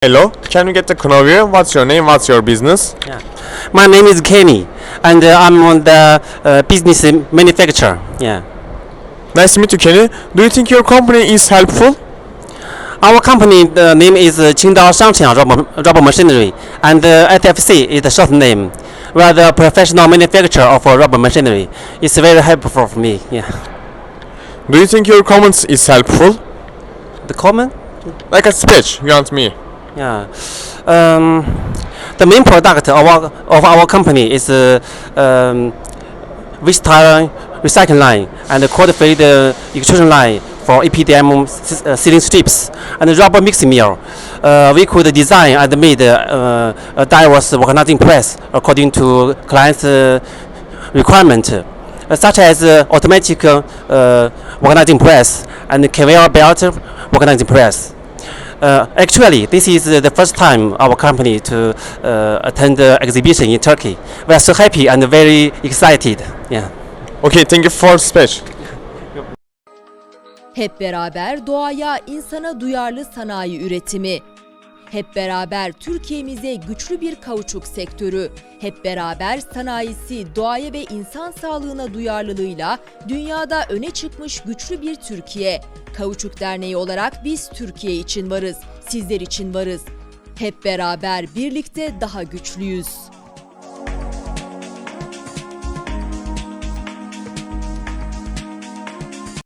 Hello, can we get to know you? What's your name? What's your business? Yeah. My name is Kenny, and I'm on the business manufacturer. Yeah. Nice to meet you, Kenny. Do you think your company is helpful? Our company the name is Qingdao Shun Cheong rubber machinery, and SFC is the short name. We are the professional manufacturer of rubber machinery. It's very helpful for me. Yeah. Do you think your comments is helpful? The comment? Like a speech, you want me? Yeah. The main product of our company is versatile recycling line and the cold-fade extrusion line for EPDM sealing strips and the rubber mixing mill. We could design and made a diverse vulcanizing press according to clients' requirement, such as automatic vulcanizing press and conveyor belt vulcanizing press. Actually, this is the first time our company to attend the exhibition in Turkey. We are so happy and very excited. Yeah. Okay, thank you for speech. Hep beraber doğaya, insana duyarlı sanayi üretimi. Hep beraber Türkiye'mize güçlü bir kauçuk sektörü. Hep beraber sanayisi doğaya ve insan sağlığına duyarlılığıyla dünyada öne çıkmış güçlü bir Türkiye. Kauçuk Derneği olarak biz Türkiye için varız, sizler için varız. Hep beraber birlikte daha güçlüyüz.